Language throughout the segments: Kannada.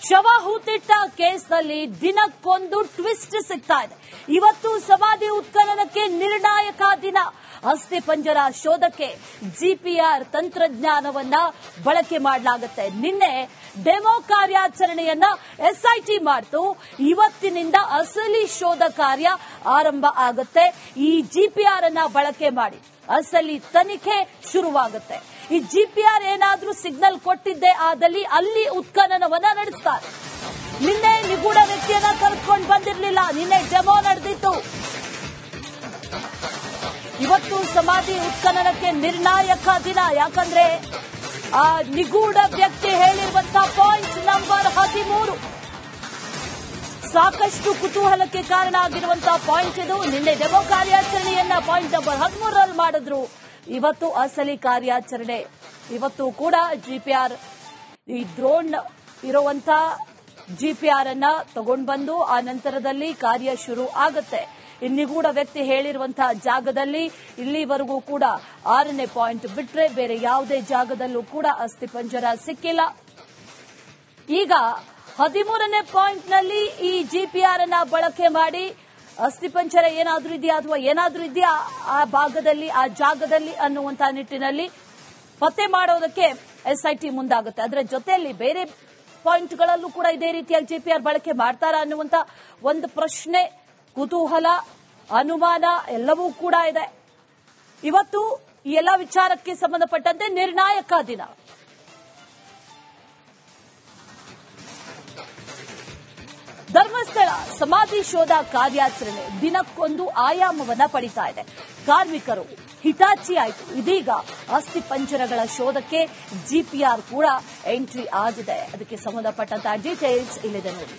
ಶವ ಹೂತಿಟ್ಟ ಕೇಸ್ನಲ್ಲಿ ದಿನಕ್ಕೊಂದು ಟ್ವಿಸ್ಟ್ ಸಿಗ್ತಾ ಇದೆ. ಇವತ್ತು ಸಮಾಧಿ ಉತ್ಖನನಕ್ಕೆ ನಿರ್ಣಾಯಕ ದಿನ. ಅಸ್ಥಿಪಂಜರ ಶೋಧಕ್ಕೆ ಜಿಪಿಆರ್ ತಂತ್ರಜ್ಞಾನವನ್ನ ಬಳಕೆ ಮಾಡಲಾಗುತ್ತೆ. ನಿನ್ನೆ ಡೆಮೋ ಕಾರ್ಯಾಚರಣೆಯನ್ನ ಎಸ್ಐಟಿ ಮಾಡಿತು. ಇವತ್ತಿನಿಂದ ಅಸಲಿ ಶೋಧ ಕಾರ್ಯ ಆರಂಭ ಆಗುತ್ತೆ. ಈ ಜಿಪಿಆರ್ ಅನ್ನ ಬಳಕೆ ಮಾಡಿ ಅಸಲಿ ತನಿಖೆ ಶುರುವಾಗುತ್ತೆ. ಈ ಜಿಪಿಆರ್ ಏನಾದ್ರೂ ಸಿಗ್ನಲ್ ಕೊಟ್ಟಿದ್ದೆ ಆದಲ್ಲಿ ಅಲ್ಲಿ ಉತ್ಖನನವನ್ನ ನಡೆಸ್ತಾರೆ. ನಿನ್ನೆ ನಿಗೂಢ ವ್ಯಕ್ತಿಯನ್ನ ಕರೆದುಕೊಂಡು ಬಂದಿರಲಿಲ್ಲ. ನಿನ್ನೆ ಡೆಮೋ ನಡೆದಿತ್ತು. ಇವತ್ತು ಸಮಾಧಿ ಉತ್ಖನನಕ್ಕೆ ನಿರ್ಣಾಯಕ ದಿನ. ಯಾಕಂದ್ರೆ ಆ ನಿಗೂಢ ವ್ಯಕ್ತಿ ಹೇಳಿರುವಂತಹ ಪಾಯಿಂಟ್ ನಂಬರ್ 13 ಸಾಕಷ್ಟು ಕುತೂಹಲಕ್ಕೆ ಕಾರಣ ಆಗಿರುವಂತಹ ಪಾಯಿಂಟ್ ಇದು. ನಿನ್ನೆ ಡೆಮೋ ಕಾರ್ಯಾಚರಣೆಯನ್ನ ಪಾಯಿಂಟ್ ನಂಬರ್ 13ರಲ್ಲಿ ಮಾಡಿದ್ರು. ಇವತ್ತು ಅಸಲಿ ಕಾರ್ಯಾಚರಣೆ. ಇವತ್ತು ಕೂಡ ಜಿಪಿಆರ್ ಈ ಡ್ರೋನ್ ಇರುವಂತ ಜಿಪಿಆರ್ ಅನ್ನ ತಗೊಂಡು ಬಂದು ಆ ನಂತರದಲ್ಲಿ ಕಾರ್ಯ ಶುರು ಆಗುತ್ತೆ. ನಿಗೂಢ ವ್ಯಕ್ತಿ ಹೇಳಿರುವಂತಹ ಜಾಗದಲ್ಲಿ ಇಲ್ಲಿವರೆಗೂ ಕೂಡ 6ನೇ ಪಾಯಿಂಟ್ ಬಿಟ್ರೆ ಬೇರೆ ಯಾವುದೇ ಜಾಗದಲ್ಲೂ ಕೂಡ ಅಸ್ಥಿಪಂಜರ ಸಿಕ್ಕಿಲ್ಲ. ಈಗ 13ನೇ ಪಾಯಿಂಟ್ನಲ್ಲಿ ಈ ಜಿಪಿಆರ್ ಅನ್ನ ಬಳಕೆ ಮಾಡಿ ಅಸ್ಥಿಪಂಜರ ಏನಾದ್ರೂ ಇದೆಯಾ ಅಥವಾ ಏನಾದ್ರೂ ಇದೆಯಾ ಆ ಭಾಗದಲ್ಲಿ ಆ ಜಾಗದಲ್ಲಿ ಅನ್ನುವಂತ ನಿಟ್ಟಿನಲ್ಲಿ ಪತ್ತೆ ಮಾಡೋದಕ್ಕೆ ಎಸ್ಐಟಿ ಮುಂದಾಗುತ್ತೆ. ಅದರ ಜೊತೆಯಲ್ಲಿ ಬೇರೆ ಪಾಯಿಂಟ್ಗಳಲ್ಲೂ ಕೂಡ ಇದೇ ರೀತಿಯಾಗಿ ಜಿಪಿಆರ್ ಬಳಕೆ ಮಾಡ್ತಾರಾ ಅನ್ನುವಂತ ಒಂದು ಪ್ರಶ್ನೆ, ಕುತೂಹಲ, ಅನುಮಾನ ಎಲ್ಲವೂ ಕೂಡ ಇದೆ. ಇವತ್ತು ಈ ಎಲ್ಲ ವಿಚಾರಕ್ಕೆ ಸಂಬಂಧಪಟ್ಟಂತೆ ನಿರ್ಣಾಯಕ ದಿನ. ಧರ್ಮಸ್ಥಳ ಸಮಾಧಿ ಶೋಧ ಕಾರ್ಯಾಚರಣೆ ದಿನಕ್ಕೊಂದು ಆಯಾಮವನ್ನ ಪಡಿತಾ ಇದೆ. ಕಾರ್ಮಿಕರು ಹಿಟಾಚಿ ಆಯಿತು. ಇದೀಗ ಅಸ್ಥಿಪಂಜರಗಳ ಶೋಧಕ್ಕೆ ಜಿಪಿಆರ್ ಕೂಡ ಎಂಟ್ರಿ ಆಗಿದೆ. ಅದಕ್ಕೆ ಸಂಬಂಧಪಟ್ಟಂತಹ ಡೀಟೇಲ್ಸ್ ಇಲ್ಲಿದೆ ನೋಡಿ.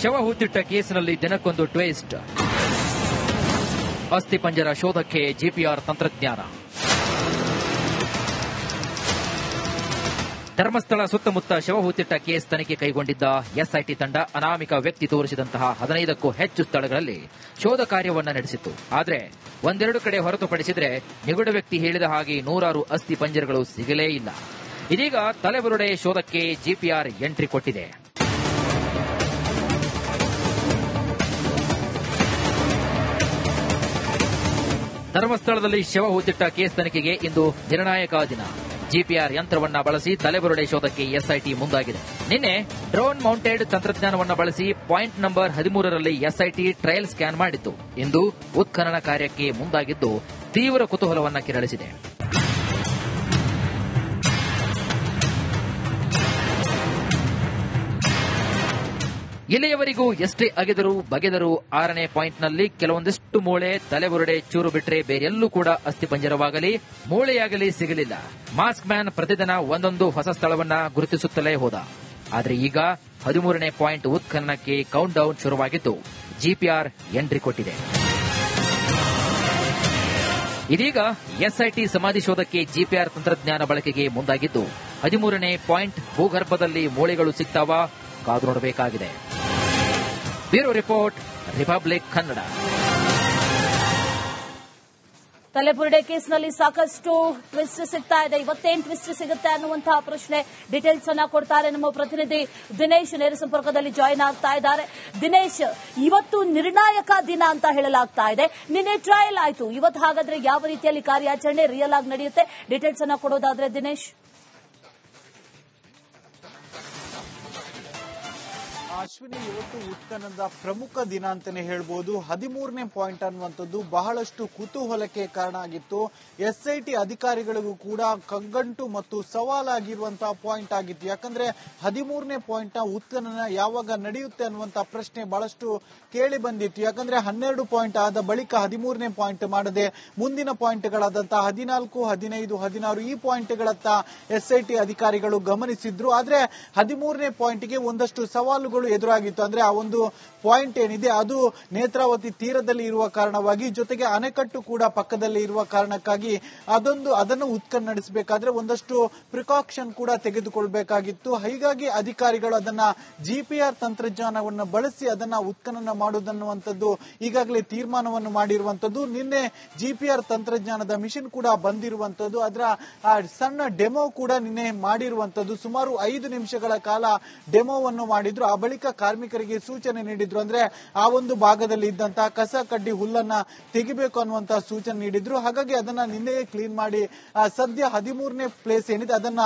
ಶವ ಹೂತಿಟ್ಟ ಕೇಸಿನಲ್ಲಿ ದಿನಕ್ಕೊಂದು ಟ್ವಿಸ್ಟ್. ಅಸ್ಥಿಪಂಜರ ಶೋಧಕ್ಕೆ ಜಿಪಿಆರ್ ತಂತ್ರಜ್ಞಾನ. ಧರ್ಮಸ್ಥಳ ಸುತ್ತಮುತ್ತ ಶವ ಹೂತಿಟ್ಟ ಕೇಸ್ ತನಿಖೆ ಕೈಗೊಂಡಿದ್ದ ಎಸ್ಐಟಿ ತಂಡ ಅನಾಮಿಕ ವ್ಯಕ್ತಿ ತೋರಿಸಿದಂತಹ 15ಕ್ಕೂ ಹೆಚ್ಚು ಸ್ಥಳಗಳಲ್ಲಿ ಶೋಧ ಕಾರ್ಯವನ್ನು ನಡೆಸಿತ್ತು. ಆದರೆ ಒಂದೆರಡು ಕಡೆ ಹೊರತುಪಡಿಸಿದರೆ ನಿಗೂಢ ವ್ಯಕ್ತಿ ಹೇಳಿದ ಹಾಗೆ 100 ಅಸ್ಥಿ ಪಂಜರಗಳು ಸಿಗಲೇ ಇಲ್ಲ. ಇದೀಗ ತಲೆಬುರುಡೆ ಶೋಧಕ್ಕೆ ಜಿಪಿಆರ್ ಎಂಟ್ರಿ ಕೊಟ್ಟಿದೆ. ಧರ್ಮಸ್ಥಳದಲ್ಲಿ ಶವ ಹೂತಿಟ್ಟ ಕೇಸ್ ತನಿಖೆಗೆ ಇಂದು ನಿರ್ಣಾಯಕ ದಿನ. ಜಿಪಿಆರ್ ಯಂತ್ರವನ್ನ ಬಳಸಿ ತಲೆಬುರುಡೆ ಶೋಧಕ್ಕೆ ಎಸ್ಐಟಿ ಮುಂದಾಗಿದೆ. ನಿನ್ನೆ ಡ್ರೋನ್ ಮೌಂಟೆಡ್ ತಂತ್ರಜ್ಞಾನವನ್ನು ಬಳಸಿ ಪಾಯಿಂಟ್ ನಂಬರ್ 13ರಲ್ಲಿ ಎಸ್ಐಟಿ ಟ್ರಯಲ್ ಸ್ಕ್ಯಾನ್ ಮಾಡಿತ್ತು. ಇಂದು ಉತ್ಖನನ ಕಾರ್ಯಕ್ಕೆ ಮುಂದಾಗಿದ್ದು ತೀವ್ರ ಕುತೂಹಲವನ್ನ ಕೆರಳಿಸಿದೆ. ಇಲ್ಲಿಯವರೆಗೂ ಎಷ್ಟೇ ಅಗೆದರೂ ಬಗೆದರೂ 6ನೇ ಪಾಯಿಂಟ್ನಲ್ಲಿ ಕೆಲವೊಂದಿಷ್ಟು ಮೂಳೆ, ತಲೆಬುರುಡೆ ಚೂರು ಬಿಟ್ರೆ ಬೇರೆಲ್ಲೂ ಕೂಡ ಅಸ್ಥಿಪಂಜರವಾಗಲಿ ಮೂಳೆಯಾಗಲಿ ಸಿಗಲಿಲ್ಲ. ಮಾಸ್ಕ್ ಮ್ಯಾನ್ ಪ್ರತಿದಿನ ಒಂದೊಂದು ಹೊಸ ಸ್ಥಳವನ್ನ ಗುರುತಿಸುತ್ತಲೇ ಹೋದ. ಆದರೆ ಈಗ 13ನೇ ಪಾಯಿಂಟ್ ಉತ್ಖನನಕ್ಕೆ ಕೌಂಟ್ ಡೌನ್ ಶುರುವಾಗಿದ್ದು ಜಿಪಿಆರ್ ಎಂಟ್ರಿ ಕೊಟ್ಟಿದೆ. ಇದೀಗ ಎಸ್ಐಟಿ ಸಮಾಧಿ ಶೋಧಕ್ಕೆ ಜಿಪಿಆರ್ ತಂತ್ರಜ್ಞಾನ ಬಳಕೆಗೆ ಮುಂದಾಗಿದ್ದು 13ನೇ ಪಾಯಿಂಟ್ ಭೂಗರ್ಭದಲ್ಲಿ ಮೂಳೆಗಳು ಸಿಗ್ತಾವಾ ಕಾದು ನೋಡಬೇಕಾಗಿದೆ. Bureau report, Republic Kannada. ತಲೆಬುರುಡೆ ಕೇಸ್ನಲ್ಲಿ ಸಾಕಷ್ಟು ಟ್ವಿಸ್ಟ್ ಸಿಗ್ತಾ ಇದೆ. ಇವತ್ತೇನು ಟ್ವಿಸ್ಟ್ ಸಿಗುತ್ತೆ ಅನ್ನುವಂತಹ ಪ್ರಶ್ನೆ, ಡೀಟೇಲ್ಸ್ ಅನ್ನ ಕೊಡ್ತಾರೆ ನಮ್ಮ ಪ್ರತಿನಿಧಿ ದಿನೇಶ್. ನೇರ ಸಂಪರ್ಕದಲ್ಲಿ ಜಾಯಿನ್ ಆಗ್ತಾ ಇದ್ದಾರೆ. ದಿನೇಶ್, ಇವತ್ತು ನಿರ್ಣಾಯಕ ದಿನ ಅಂತ ಹೇಳಲಾಗ್ತಾ ಇದೆ. ನಿನ್ನೆ ಟ್ರಯಲ್ ಆಯಿತು. ಇವತ್ತು ಹಾಗಾದ್ರೆ ಯಾವ ರೀತಿಯಲ್ಲಿ ಕಾರ್ಯಾಚರಣೆ ರಿಯಲ್ ಆಗಿ ನಡೆಯುತ್ತೆ? ಡೀಟೇಲ್ಸ್ ಅನ್ನ ಕೊಡೋದಾದ್ರೆ ದಿನೇಶ್. ಅಶ್ವಿನಿ, ಇವತ್ತು ಉತ್ಖನನದ ಪ್ರಮುಖ ದಿನ ಅಂತಾನೆ ಹೇಳ್ಬೋದು. 13ನೇ ಪಾಯಿಂಟ್ ಅನ್ನುವಂಥದ್ದು ಬಹಳಷ್ಟು ಕುತೂಹಲಕ್ಕೆ ಕಾರಣ ಆಗಿತ್ತು. ಎಸ್ಐಟಿ ಅಧಿಕಾರಿಗಳಿಗೂ ಕೂಡ ಕಗ್ಗಂಟು ಮತ್ತು ಸವಾಲಾಗಿರುವಂತಹ ಪಾಯಿಂಟ್ ಆಗಿತ್ತು. ಯಾಕಂದ್ರೆ 13ನೇ ಪಾಯಿಂಟ್ ನ ಉತ್ಖನನ ಯಾವಾಗ ನಡೆಯುತ್ತೆ ಅನ್ನುವಂತಹ ಪ್ರಶ್ನೆ ಬಹಳಷ್ಟು ಕೇಳಿ ಬಂದಿತ್ತು. ಯಾಕಂದ್ರೆ 12 ಪಾಯಿಂಟ್ ಆದ ಬಳಿಕ 13ನೇ ಪಾಯಿಂಟ್ ಮಾಡದೆ ಮುಂದಿನ ಪಾಯಿಂಟ್ಗಳಾದಂತಹ 14, 15, 16 ಈ ಪಾಯಿಂಟ್ಗಳತ್ತ ಎಸ್ಐಟಿ ಅಧಿಕಾರಿಗಳು ಗಮನಿಸಿದ್ರು. ಆದ್ರೆ 13ನೇ ಪಾಯಿಂಟ್ಗೆ ಒಂದಷ್ಟು ಸವಾಲುಗಳು ಎದುರಾಗಿತ್ತು. ಅಂದ್ರೆ ಆ ಒಂದು ಪಾಯಿಂಟ್ ಏನಿದೆ ಅದು ನೇತ್ರಾವತಿ ತೀರದಲ್ಲಿ ಇರುವ ಕಾರಣವಾಗಿ, ಜೊತೆಗೆ ಅಣೆಕಟ್ಟು ಕೂಡ ಪಕ್ಕದಲ್ಲಿ ಇರುವ ಕಾರಣಕ್ಕಾಗಿ ಅದನ್ನು ಉತ್ಖನನ ನಡೆಸಬೇಕಾದ್ರೆ ಒಂದಷ್ಟು ಪ್ರಿಕಾಷನ್ ಕೂಡ ತೆಗೆದುಕೊಳ್ಬೇಕಾಗಿತ್ತು. ಹೀಗಾಗಿ ಅಧಿಕಾರಿಗಳು ಅದನ್ನ ಜಿಪಿಆರ್ ತಂತ್ರಜ್ಞಾನವನ್ನು ಬಳಸಿ ಅದನ್ನ ಉತ್ಖನನ ಮಾಡುವುದನ್ನುವಂಥದ್ದು ಈಗಾಗಲೇ ತೀರ್ಮಾನವನ್ನು ಮಾಡಿರುವಂತದ್ದು. ನಿನ್ನೆ ಜಿಪಿಆರ್ ತಂತ್ರಜ್ಞಾನದ ಮಿಷನ್ ಕೂಡ ಬಂದಿರುವಂತದ್ದು, ಅದರ ಸಣ್ಣ ಡೆಮೋ ಕೂಡ ನಿನ್ನೆ ಮಾಡಿರುವಂತದ್ದು. ಸುಮಾರು 5 ನಿಮಿಷಗಳ ಕಾಲ ಡೆಮೋವನ್ನು ಮಾಡಿದ್ರು. ಆ ಬಳಿಕ ಕಾರ್ಮಿಕರಿಗೆ ಸೂಚನೆ ನೀಡಿದ್ರು. ಅಂದ್ರೆ ಆ ಒಂದು ಭಾಗದಲ್ಲಿ ಇದ್ದಂತಹ ಕಸ ಕಡ್ಡಿ ಹುಲ್ಲನ್ನ ತೆಗಿಬೇಕು ಅನ್ನುವಂತಹ ಸೂಚನೆ ನೀಡಿದ್ರು. ಹಾಗಾಗಿ ಅದನ್ನ ನಿನ್ನೆಯೇ ಕ್ಲೀನ್ ಮಾಡಿ ಸದ್ಯ 13ನೇ ಪ್ಲೇಸ್ ಏನಿದೆ ಅದನ್ನ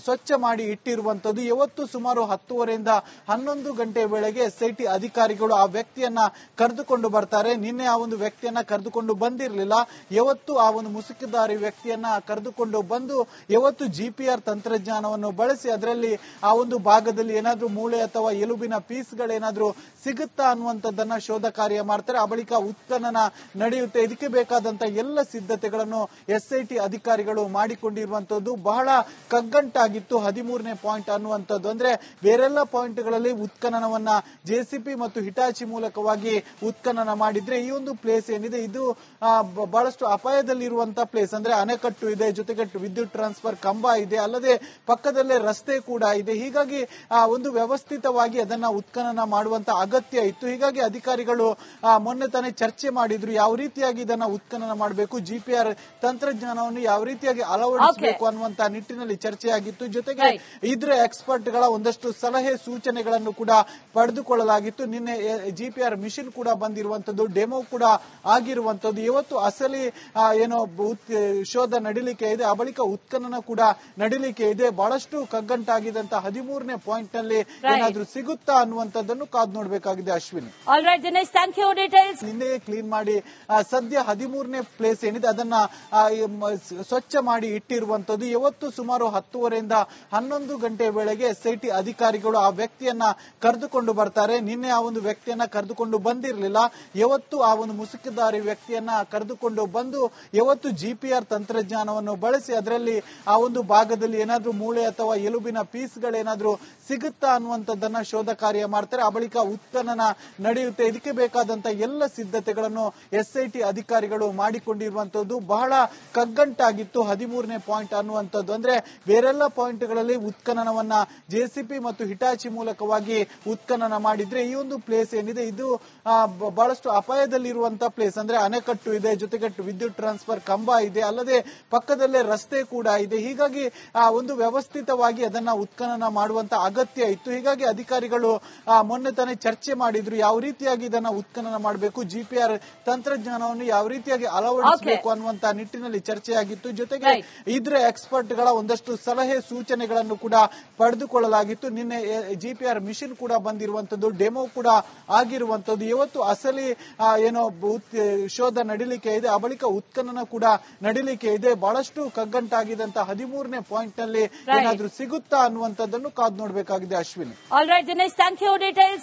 ಸ್ವಚ್ಛ ಮಾಡಿ ಇಟ್ಟಿರುವಂತದ್ದು. ಇವತ್ತು ಸುಮಾರು 10:30ರಿಂದ 11 ಗಂಟೆ ವೇಳೆಗೆ ಎಸ್ಐಟಿ ಅಧಿಕಾರಿಗಳು ಆ ವ್ಯಕ್ತಿಯನ್ನ ಕರೆದುಕೊಂಡು ಬರ್ತಾರೆ. ನಿನ್ನೆ ಆ ಒಂದು ವ್ಯಕ್ತಿಯನ್ನ ಕರೆದುಕೊಂಡು ಬಂದಿರಲಿಲ್ಲ. ಇವತ್ತು ಆ ಒಂದು ಮುಸುಕುದಾರಿ ವ್ಯಕ್ತಿಯನ್ನ ಕರೆದುಕೊಂಡು ಬಂದು ಇವತ್ತು ಜಿಪಿಆರ್ ತಂತ್ರಜ್ಞಾನವನ್ನು ಬಳಸಿ ಅದರಲ್ಲಿ ಆ ಒಂದು ಭಾಗದಲ್ಲಿ ಏನಾದ್ರೂ ಮೂಳೆ ಅಥವಾ ಎಲುಬಿನ ಪೀಸ್ಗಳೇನಾದ್ರೂ ಸಿಗುತ್ತಾ ಅನ್ನುವಂಥದ್ದನ್ನ ಶೋಧ ಕಾರ್ಯ ಮಾಡ್ತಾರೆ. ಆ ಬಳಿಕ ಉತ್ಖನನ ನಡೆಯುತ್ತೆ. ಇದಕ್ಕೆ ಬೇಕಾದಂತ ಎಲ್ಲ ಸಿದ್ಧತೆಗಳನ್ನು ಎಸ್ಐಟಿ ಅಧಿಕಾರಿಗಳು ಮಾಡಿಕೊಂಡಿರುವಂತದ್ದು. ಬಹಳ ಕಗ್ಗಂಟಾಗಿತ್ತು 13ನೇ ಪಾಯಿಂಟ್ ಅನ್ನುವಂಥದ್ದು. ಅಂದ್ರೆ ಬೇರೆಲ್ಲ ಪಾಯಿಂಟ್ಗಳಲ್ಲಿ ಉತ್ಖನನವನ್ನ ಜೆಸಿಪಿ ಮತ್ತು ಹಿಟಾಚಿ ಮೂಲಕವಾಗಿ ಉತ್ಖನನ ಮಾಡಿದ್ರೆ, ಈ ಒಂದು ಪ್ಲೇಸ್ ಏನಿದೆ ಇದು ಬಹಳಷ್ಟು ಅಪಾಯದಲ್ಲಿರುವಂತಹ ಪ್ಲೇಸ್. ಅಂದ್ರೆ ಅಣೆಕಟ್ಟು ಇದೆ, ಜೊತೆಗೆ ವಿದ್ಯುತ್ ಟ್ರಾನ್ಸ್ಫರ್ ಕಂಬ ಇದೆ, ಅಲ್ಲದೆ ಪಕ್ಕದಲ್ಲೇ ರಸ್ತೆ ಕೂಡ ಇದೆ. ಹೀಗಾಗಿ ಒಂದು ವ್ಯವಸ್ಥಿತವಾಗಿ ಅದನ್ನ ಉತ್ಖನನ ಮಾಡುವಂತ ಅಗತ್ಯ ಇತ್ತು. ಹೀಗಾಗಿ ಅಧಿಕಾರಿಗಳು ಮೊನ್ನೆ ತಾನೇ ಚರ್ಚೆ ಮಾಡಿದ್ರು, ಯಾವ ರೀತಿಯಾಗಿ ಇದನ್ನ ಉತ್ಖನನ ಮಾಡಬೇಕು, ಜಿಪಿಆರ್ ತಂತ್ರಜ್ಞಾನವನ್ನು ಯಾವ ರೀತಿಯಾಗಿ ಅಳವಡಿಸಬೇಕು ಅನ್ನುವಂತ ನಿಟ್ಟಿನಲ್ಲಿ ಚರ್ಚೆಯಾಗಿತ್ತು. ಜೊತೆಗೆ ಇದ್ರ ಎಕ್ಸ್ಪರ್ಟ್ ಗಳ ಒಂದಷ್ಟು ಸಲಹೆ ಸೂಚನೆಗಳನ್ನು ಕೂಡ ಪಡೆದುಕೊಳ್ಳಲಾಗಿತ್ತು. ನಿನ್ನೆ ಜಿಪಿಆರ್ ಮಿಷನ್ ಕೂಡ ಬಂದಿರುವಂತದ್ದು, ಡೆಮೋ ಕೂಡ ಆಗಿರುವಂತದ್ದು. ಇವತ್ತು ಅಸಲಿ ಏನೋ ಶೋಧ ನಡಿಲಿಕ್ಕೆ ಇದೆ, ಆ ಬಳಿಕ ಉತ್ಖನನ ಕೂಡ ನಡಿಲಿಕ್ಕೆ ಇದೆ. ಬಹಳಷ್ಟು ಕಗ್ಗಂಟಾಗಿದ್ದಂತಹ 13ನೇ ಪಾಯಿಂಟ್ ನಲ್ಲಿ ಏನಾದ್ರೂ ಸಿಗುತ್ತಾ ಅನ್ನುವಂಥದ್ದನ್ನು ಕಾದು ನೋಡಬೇಕಾಗಿದೆ. Ashwini, alright Dinesh, thank you. Details ನಿನ್ನೆ ಕ್ಲೀನ್ ಮಾಡಿ ಸದ್ಯ 13ನೇ ಪ್ಲೇಸ್ ಏನಿದೆ ಅದನ್ನ ಸ್ವಚ್ಛ ಮಾಡಿ ಇಟ್ಟಿರುವಂತದ್ದು. ಇವತ್ತು ಸುಮಾರು 10:30ರಿಂದ 11 ಗಂಟೆ ವೇಳೆಗೆ ಎಸ್ಐಟಿ ಅಧಿಕಾರಿಗಳು ಆ ವ್ಯಕ್ತಿಯನ್ನ ಕರೆದುಕೊಂಡು ಬರ್ತಾರೆ. ನಿನ್ನೆ ಆ ಒಂದು ವ್ಯಕ್ತಿಯನ್ನ ಕರೆದುಕೊಂಡು ಬಂದಿರಲಿಲ್ಲ. ಇವತ್ತು ಆ ಒಂದು ಮುಸುಕುದಾರಿ ವ್ಯಕ್ತಿಯನ್ನ ಕರೆದುಕೊಂಡು ಬಂದು ಇವತ್ತು ಜಿಪಿಆರ್ ತಂತ್ರಜ್ಞಾನವನ್ನು ಬಳಸಿ ಅದರಲ್ಲಿ ಆ ಒಂದು ಭಾಗದಲ್ಲಿ ಏನಾದ್ರೂ ಮೂಳೆ ಅಥವಾ ಎಲುಬಿನ ಪೀಸ್ಗಳೇನಾದ್ರೂ ಸಿಗುತ್ತಾ ಅನ್ನುವಂಥದ್ದನ್ನ ಶೋಧ ಕಾರ್ಯ ಮಾಡ್ತಾರೆ. ಆ ಬಳಿಕ ಉತ್ಖನನ ನಡೆಯುತ್ತೆ. ಇದಕ್ಕೆ ಬೇಕಾದಂತ ಎಲ್ಲ ಸಿದ್ಧತೆಗಳನ್ನು ಎಸ್ಐಟಿ ಅಧಿಕಾರಿಗಳು ಮಾಡಿಕೊಂಡಿರುವಂತದ್ದು. ಬಹಳ ಕಗ್ಗಂಟಾಗಿತ್ತು 13ನೇ ಪಾಯಿಂಟ್ ಅನ್ನುವಂಥದ್ದು. ಅಂದ್ರೆ ಬೇರೆಲ್ಲ ಪಾಯಿಂಟ್ಗಳಲ್ಲಿ ಉತ್ಖನನವನ್ನ ಜೆಸಿಪಿ ಮತ್ತು ಹಿಟಾಚಿ ಮೂಲಕವಾಗಿ ಉತ್ಖನನ ಮಾಡಿದ್ರೆ, ಈ ಒಂದು ಪ್ಲೇಸ್ ಏನಿದೆ ಇದು ಬಹಳಷ್ಟು ಅಪಾಯದಲ್ಲಿರುವಂತಹ ಪ್ಲೇಸ್. ಅಂದ್ರೆ ಅಣೆಕಟ್ಟು ಇದೆ, ಜೊತೆಗೆ ವಿದ್ಯುತ್ ಟ್ರಾನ್ಸ್ಫರ್ ಕಂಬ ಇದೆ, ಅಲ್ಲದೆ ಪಕ್ಕದಲ್ಲೇ ರಸ್ತೆ ಕೂಡ ಇದೆ. ಹೀಗಾಗಿ ಒಂದು ವ್ಯವಸ್ಥಿತವಾಗಿ ಅದನ್ನ ಉತ್ಖನನ ಮಾಡುವಂತ ಅಗತ್ಯ ಇತ್ತು. ಹೀಗಾಗಿ ಅಧಿಕಾರಿಗಳು ಮೊನ್ನೆ ತಾನೇ ಚರ್ಚೆ ಮಾಡಿದ್ರು, ಯಾವ ರೀತಿಯಾಗಿ ಇದನ್ನ ಉತ್ಖನನ ಮಾಡಬೇಕು, ಜಿಪಿಆರ್ ತಂತ್ರಜ್ಞಾನವನ್ನು ಯಾವ ರೀತಿಯಾಗಿ ಅಳವಡಿಸಬೇಕು ಅನ್ನುವಂತ ನಿಟ್ಟಿನಲ್ಲಿ ಚರ್ಚೆಯಾಗಿತ್ತು. ಜೊತೆಗೆ ಇದ್ರ ಎಕ್ಸ್ಪರ್ಟ್ ಗಳ ಒಂದಷ್ಟು ಸಲಹೆ ಸೂಚನೆಗಳನ್ನು ಕೂಡ ಪಡೆದುಕೊಳ್ಳಲಾಗಿತ್ತು. ನಿನ್ನೆ ಜಿಪಿಆರ್ ಮಿಷನ್ ಕೂಡ ಬಂದಿರುವಂತದ್ದು, ಡೆಮೋ ಕೂಡ ಆಗಿರುವಂತದ್ದು. ಇವತ್ತು ಅಸಲಿ ಏನೋ ಶೋಧ ನಡಿಲಿಕ್ಕೆ ಇದೆ, ಆ ಬಳಿಕ ಉತ್ಖನನ ಕೂಡ ನಡಿಲಿಕ್ಕೆ ಇದೆ. ಬಹಳಷ್ಟು ಕಗ್ಗಂಟಾಗಿದ್ದಂತಹ 13ನೇ ಪಾಯಿಂಟ್ ನಲ್ಲಿ ಏನಾದ್ರೂ ಸಿಗುತ್ತಾ ಅನ್ನುವಂಥದ್ದನ್ನು ಕಾದು ನೋಡಬೇಕಾಗಿದೆ. Ashwini, alright Dinesh, thank you. Details